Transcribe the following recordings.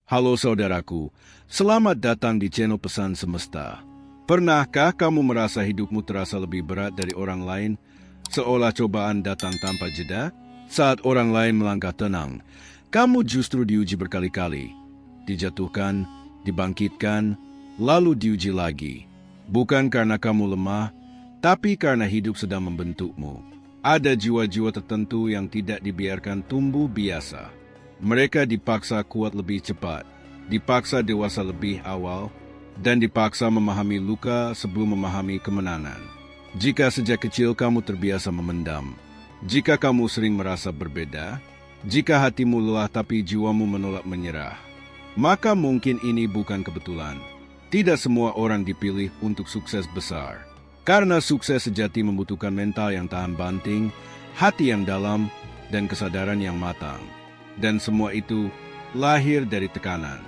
Halo saudaraku, selamat datang di channel Pesan Semesta. Pernahkah kamu merasa hidupmu terasa lebih berat dari orang lain, seolah cobaan datang tanpa jeda? Saat orang lain melangkah tenang, kamu justru diuji berkali-kali. Dijatuhkan, dibangkitkan, lalu diuji lagi. Bukan karena kamu lemah, tapi karena hidup sedang membentukmu. Ada jiwa-jiwa tertentu yang tidak dibiarkan tumbuh biasa. Mereka dipaksa kuat lebih cepat, dipaksa dewasa lebih awal, dan dipaksa memahami luka sebelum memahami kemenangan. Jika sejak kecil kamu terbiasa memendam, jika kamu sering merasa berbeda, jika hatimu lelah tapi jiwamu menolak menyerah, maka mungkin ini bukan kebetulan. Tidak semua orang dipilih untuk sukses besar. Karena sukses sejati membutuhkan mental yang tahan banting, hati yang dalam, dan kesadaran yang matang. Dan semua itu lahir dari tekanan.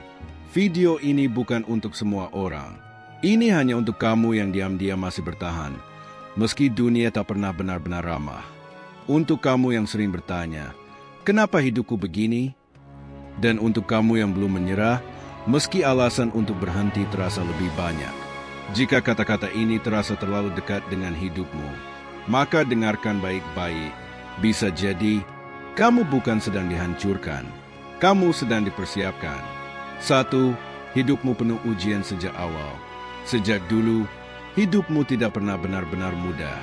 Video ini bukan untuk semua orang. Ini hanya untuk kamu yang diam-diam masih bertahan, meski dunia tak pernah benar-benar ramah. Untuk kamu yang sering bertanya, kenapa hidupku begini? Dan untuk kamu yang belum menyerah, meski alasan untuk berhenti terasa lebih banyak. Jika kata-kata ini terasa terlalu dekat dengan hidupmu, maka dengarkan baik-baik. Bisa jadi kamu bukan sedang dihancurkan, kamu sedang dipersiapkan. 1. Hidupmu penuh ujian sejak awal. Sejak dulu, hidupmu tidak pernah benar-benar mudah.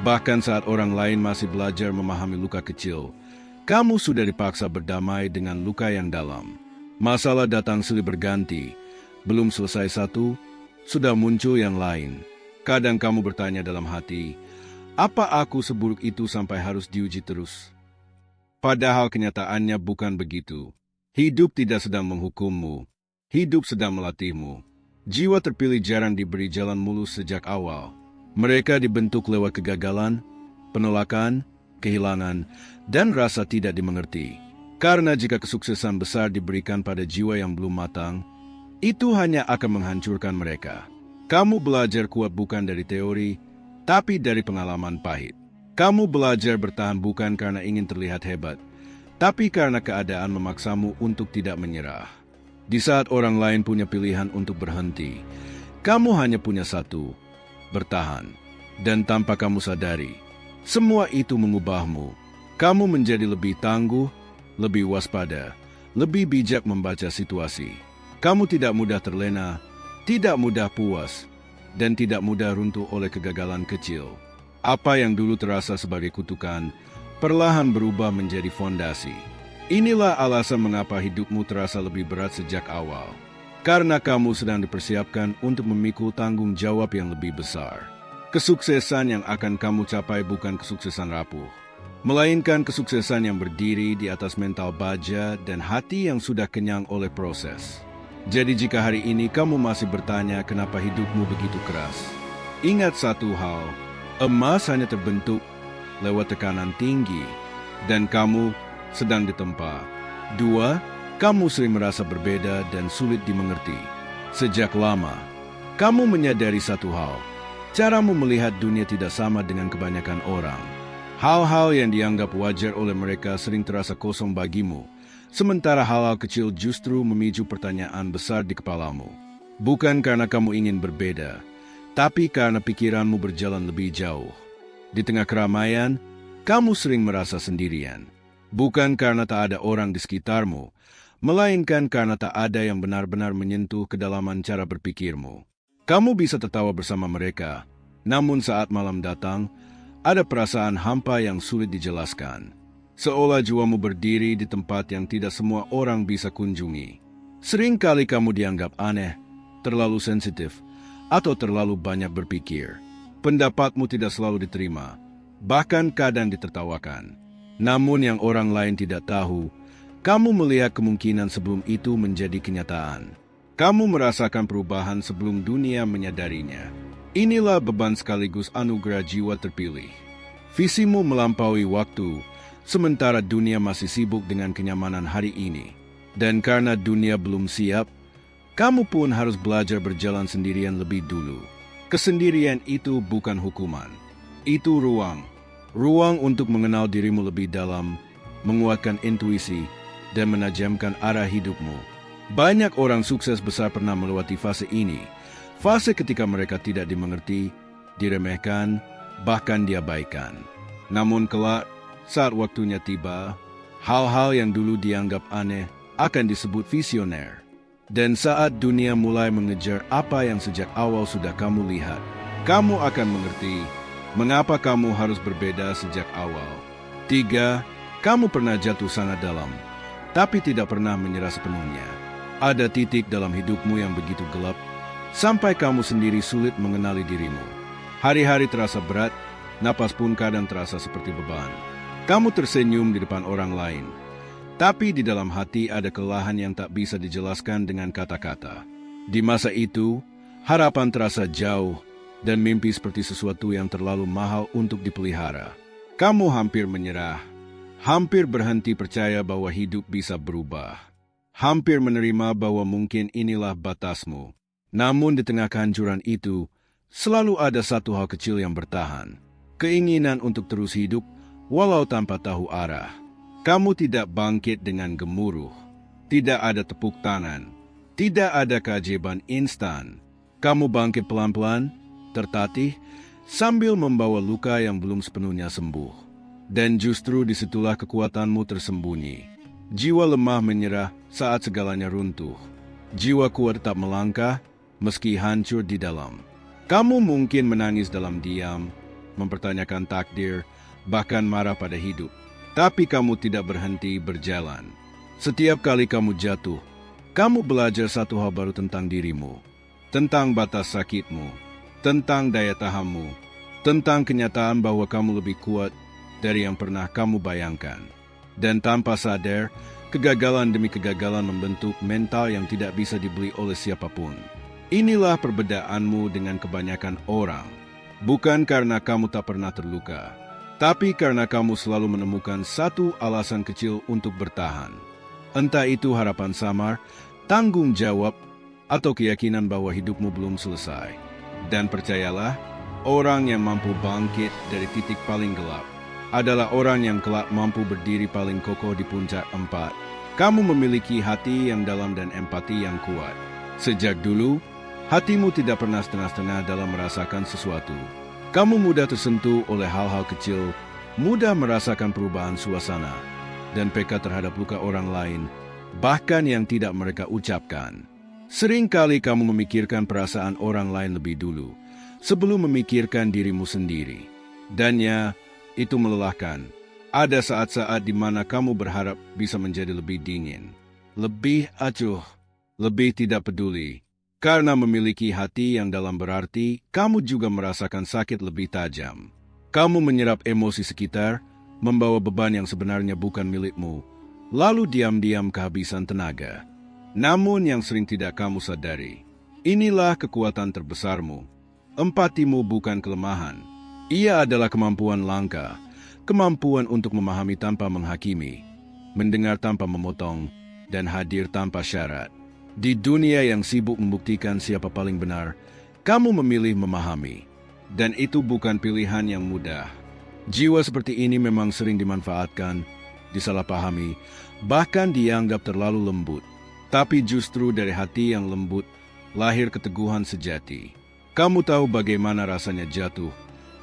Bahkan saat orang lain masih belajar memahami luka kecil, kamu sudah dipaksa berdamai dengan luka yang dalam. Masalah datang silih berganti, belum selesai satu, sudah muncul yang lain. Kadang kamu bertanya dalam hati, apa aku seburuk itu sampai harus diuji terus? Padahal kenyataannya bukan begitu. Hidup tidak sedang menghukummu. Hidup sedang melatihmu. Jiwa terpilih jarang diberi jalan mulus sejak awal. Mereka dibentuk lewat kegagalan, penolakan, kehilangan, dan rasa tidak dimengerti. Karena jika kesuksesan besar diberikan pada jiwa yang belum matang, itu hanya akan menghancurkan mereka. Kamu belajar kuat bukan dari teori, tapi dari pengalaman pahit. Kamu belajar bertahan bukan karena ingin terlihat hebat, tapi karena keadaan memaksamu untuk tidak menyerah. Di saat orang lain punya pilihan untuk berhenti, kamu hanya punya satu, bertahan. Dan tanpa kamu sadari, semua itu mengubahmu. Kamu menjadi lebih tangguh, lebih waspada, lebih bijak membaca situasi. Kamu tidak mudah terlena, tidak mudah puas, dan tidak mudah runtuh oleh kegagalan kecil. Apa yang dulu terasa sebagai kutukan, perlahan berubah menjadi fondasi. Inilah alasan mengapa hidupmu terasa lebih berat sejak awal. Karena kamu sedang dipersiapkan untuk memikul tanggung jawab yang lebih besar. Kesuksesan yang akan kamu capai bukan kesuksesan rapuh, melainkan kesuksesan yang berdiri di atas mental baja dan hati yang sudah kenyang oleh proses. Jadi jika hari ini kamu masih bertanya kenapa hidupmu begitu keras, ingat satu hal, emas hanya terbentuk lewat tekanan tinggi, dan kamu sedang ditempa. 2. Kamu sering merasa berbeda dan sulit dimengerti. Sejak lama, kamu menyadari satu hal, caramu melihat dunia tidak sama dengan kebanyakan orang. Hal-hal yang dianggap wajar oleh mereka sering terasa kosong bagimu, sementara hal-hal kecil justru memicu pertanyaan besar di kepalamu. Bukan karena kamu ingin berbeda, tapi karena pikiranmu berjalan lebih jauh. Di tengah keramaian, kamu sering merasa sendirian. Bukan karena tak ada orang di sekitarmu, melainkan karena tak ada yang benar-benar menyentuh kedalaman cara berpikirmu. Kamu bisa tertawa bersama mereka, namun saat malam datang, ada perasaan hampa yang sulit dijelaskan. Seolah jiwamu berdiri di tempat yang tidak semua orang bisa kunjungi. Seringkali kamu dianggap aneh, terlalu sensitif, atau terlalu banyak berpikir. Pendapatmu tidak selalu diterima, bahkan kadang ditertawakan. Namun yang orang lain tidak tahu, kamu melihat kemungkinan sebelum itu menjadi kenyataan. Kamu merasakan perubahan sebelum dunia menyadarinya. Inilah beban sekaligus anugerah jiwa terpilih. Visimu melampaui waktu, sementara dunia masih sibuk dengan kenyamanan hari ini. Dan karena dunia belum siap, kamu pun harus belajar berjalan sendirian lebih dulu. Kesendirian itu bukan hukuman. Itu ruang. Ruang untuk mengenal dirimu lebih dalam, menguatkan intuisi, dan menajamkan arah hidupmu. Banyak orang sukses besar pernah melewati fase ini. Fase ketika mereka tidak dimengerti, diremehkan, bahkan diabaikan. Namun kelak, saat waktunya tiba, hal-hal yang dulu dianggap aneh akan disebut visioner. Dan saat dunia mulai mengejar apa yang sejak awal sudah kamu lihat, kamu akan mengerti mengapa kamu harus berbeda sejak awal. 3. Kamu pernah jatuh sangat dalam, tapi tidak pernah menyerah sepenuhnya. Ada titik dalam hidupmu yang begitu gelap, sampai kamu sendiri sulit mengenali dirimu. Hari-hari terasa berat, napas pun kadang terasa seperti beban. Kamu tersenyum di depan orang lain, tapi di dalam hati ada kelelahan yang tak bisa dijelaskan dengan kata-kata. Di masa itu, harapan terasa jauh, dan mimpi seperti sesuatu yang terlalu mahal untuk dipelihara. Kamu hampir menyerah, hampir berhenti percaya bahwa hidup bisa berubah. Hampir menerima bahwa mungkin inilah batasmu. Namun di tengah kehancuran itu, selalu ada satu hal kecil yang bertahan. Keinginan untuk terus hidup, walau tanpa tahu arah. Kamu tidak bangkit dengan gemuruh. Tidak ada tepuk tangan. Tidak ada keajaiban instan. Kamu bangkit pelan-pelan, tertatih, sambil membawa luka yang belum sepenuhnya sembuh. Dan justru disitulah kekuatanmu tersembunyi. Jiwa lemah menyerah saat segalanya runtuh. Jiwa kuat tetap melangkah, meski hancur di dalam. Kamu mungkin menangis dalam diam, mempertanyakan takdir, bahkan marah pada hidup. Tapi kamu tidak berhenti berjalan. Setiap kali kamu jatuh, kamu belajar satu hal baru tentang dirimu. Tentang batas sakitmu, tentang daya tahanmu, tentang kenyataan bahwa kamu lebih kuat dari yang pernah kamu bayangkan. Dan tanpa sadar, kegagalan demi kegagalan membentuk mental yang tidak bisa dibeli oleh siapapun. Inilah perbedaanmu dengan kebanyakan orang. Bukan karena kamu tak pernah terluka, tapi karena kamu selalu menemukan satu alasan kecil untuk bertahan. Entah itu harapan samar, tanggung jawab, atau keyakinan bahwa hidupmu belum selesai. Dan percayalah, orang yang mampu bangkit dari titik paling gelap adalah orang yang kelak mampu berdiri paling kokoh di puncak 4. Kamu memiliki hati yang dalam dan empati yang kuat. Sejak dulu, hatimu tidak pernah setengah-setengah dalam merasakan sesuatu. Kamu mudah tersentuh oleh hal-hal kecil, mudah merasakan perubahan suasana, dan peka terhadap luka orang lain, bahkan yang tidak mereka ucapkan. Seringkali kamu memikirkan perasaan orang lain lebih dulu, sebelum memikirkan dirimu sendiri. Dan ya, itu melelahkan. Ada saat-saat di mana kamu berharap bisa menjadi lebih dingin, lebih acuh, lebih tidak peduli. Karena memiliki hati yang dalam berarti, kamu juga merasakan sakit lebih tajam. Kamu menyerap emosi sekitar, membawa beban yang sebenarnya bukan milikmu, lalu diam-diam kehabisan tenaga. Namun yang sering tidak kamu sadari, inilah kekuatan terbesarmu. Empatimu bukan kelemahan. Ia adalah kemampuan langka, kemampuan untuk memahami tanpa menghakimi, mendengar tanpa memotong, dan hadir tanpa syarat. Di dunia yang sibuk membuktikan siapa paling benar, kamu memilih memahami. Dan itu bukan pilihan yang mudah. Jiwa seperti ini memang sering dimanfaatkan, disalahpahami, bahkan dianggap terlalu lembut. Tapi justru dari hati yang lembut, lahir keteguhan sejati. Kamu tahu bagaimana rasanya jatuh,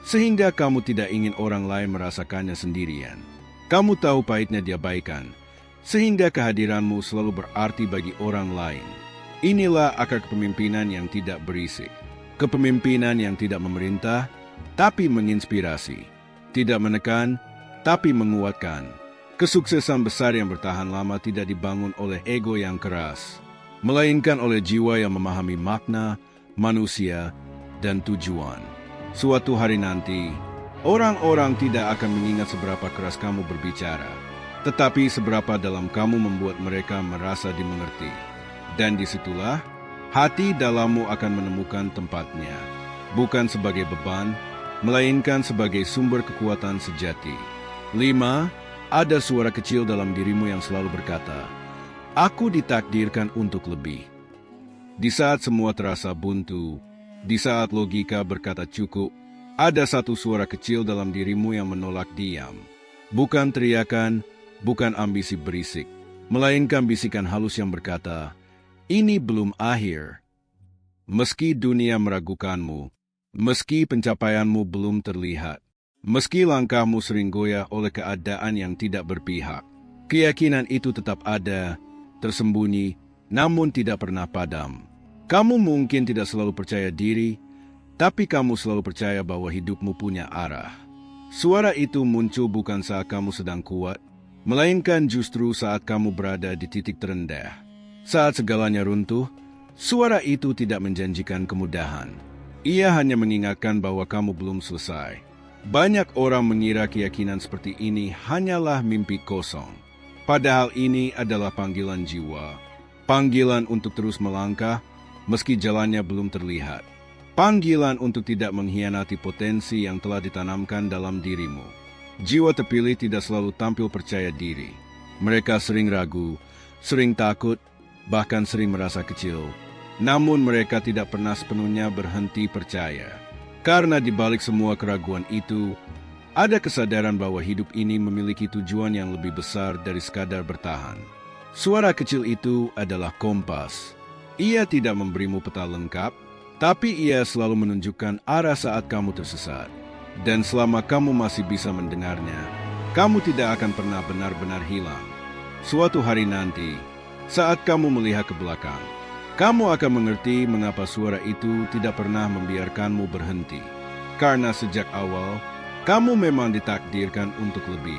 sehingga kamu tidak ingin orang lain merasakannya sendirian. Kamu tahu pahitnya diabaikan, sehingga kehadiranmu selalu berarti bagi orang lain. Inilah akar kepemimpinan yang tidak berisik. Kepemimpinan yang tidak memerintah, tapi menginspirasi. Tidak menekan, tapi menguatkan. Kesuksesan besar yang bertahan lama tidak dibangun oleh ego yang keras, melainkan oleh jiwa yang memahami makna, manusia, dan tujuan. Suatu hari nanti, orang-orang tidak akan mengingat seberapa keras kamu berbicara, tetapi seberapa dalam kamu membuat mereka merasa dimengerti. Dan disitulah, hati dalammu akan menemukan tempatnya, bukan sebagai beban, melainkan sebagai sumber kekuatan sejati. 5. Ada suara kecil dalam dirimu yang selalu berkata, "Aku ditakdirkan untuk lebih." Di saat semua terasa buntu, di saat logika berkata cukup, ada satu suara kecil dalam dirimu yang menolak diam. Bukan teriakan, bukan ambisi berisik, melainkan bisikan halus yang berkata, Ini belum akhir. Meski dunia meragukanmu, meski pencapaianmu belum terlihat, meski langkahmu sering goyah oleh keadaan yang tidak berpihak, keyakinan itu tetap ada, tersembunyi, namun tidak pernah padam. Kamu mungkin tidak selalu percaya diri, tapi kamu selalu percaya bahwa hidupmu punya arah. Suara itu muncul bukan saat kamu sedang kuat, melainkan justru saat kamu berada di titik terendah. Saat segalanya runtuh, suara itu tidak menjanjikan kemudahan. Ia hanya mengingatkan bahwa kamu belum selesai. Banyak orang mengira keyakinan seperti ini hanyalah mimpi kosong. Padahal ini adalah panggilan jiwa. Panggilan untuk terus melangkah, meski jalannya belum terlihat. Panggilan untuk tidak mengkhianati potensi yang telah ditanamkan dalam dirimu. Jiwa terpilih tidak selalu tampil percaya diri. Mereka sering ragu, sering takut, bahkan sering merasa kecil. Namun mereka tidak pernah sepenuhnya berhenti percaya. Karena di balik semua keraguan itu, ada kesadaran bahwa hidup ini memiliki tujuan yang lebih besar dari sekadar bertahan. Suara kecil itu adalah kompas. Ia tidak memberimu peta lengkap, tapi ia selalu menunjukkan arah saat kamu tersesat. Dan selama kamu masih bisa mendengarnya, kamu tidak akan pernah benar-benar hilang. Suatu hari nanti, saat kamu melihat ke belakang, kamu akan mengerti mengapa suara itu tidak pernah membiarkanmu berhenti. Karena sejak awal, kamu memang ditakdirkan untuk lebih.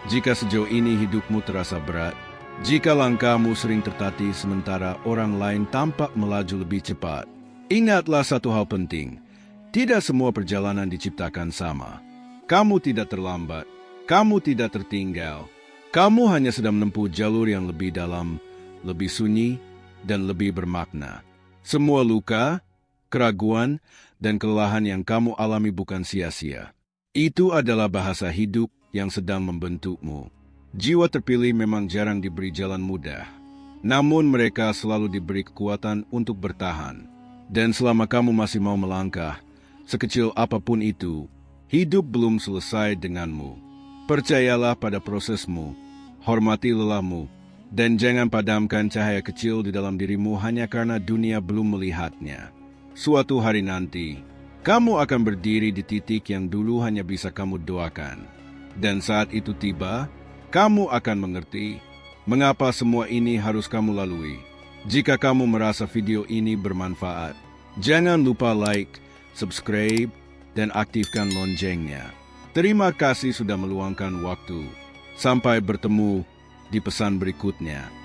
Jika sejauh ini hidupmu terasa berat, jika langkahmu sering tertatih sementara orang lain tampak melaju lebih cepat, ingatlah satu hal penting. Tidak semua perjalanan diciptakan sama. Kamu tidak terlambat, kamu tidak tertinggal. Kamu hanya sedang menempuh jalur yang lebih dalam, lebih sunyi, dan lebih bermakna. Semua luka, keraguan, dan kelelahan yang kamu alami bukan sia-sia. Itu adalah bahasa hidup yang sedang membentukmu. Jiwa terpilih memang jarang diberi jalan mudah. Namun mereka selalu diberi kekuatan untuk bertahan. Dan selama kamu masih mau melangkah, sekecil apapun itu, hidup belum selesai denganmu. Percayalah pada prosesmu, hormati lelahmu, dan jangan padamkan cahaya kecil di dalam dirimu hanya karena dunia belum melihatnya. Suatu hari nanti, kamu akan berdiri di titik yang dulu hanya bisa kamu doakan. Dan saat itu tiba, kamu akan mengerti mengapa semua ini harus kamu lalui. Jika kamu merasa video ini bermanfaat, jangan lupa like, subscribe, dan aktifkan loncengnya. Terima kasih sudah meluangkan waktu. Sampai bertemu di pesan berikutnya.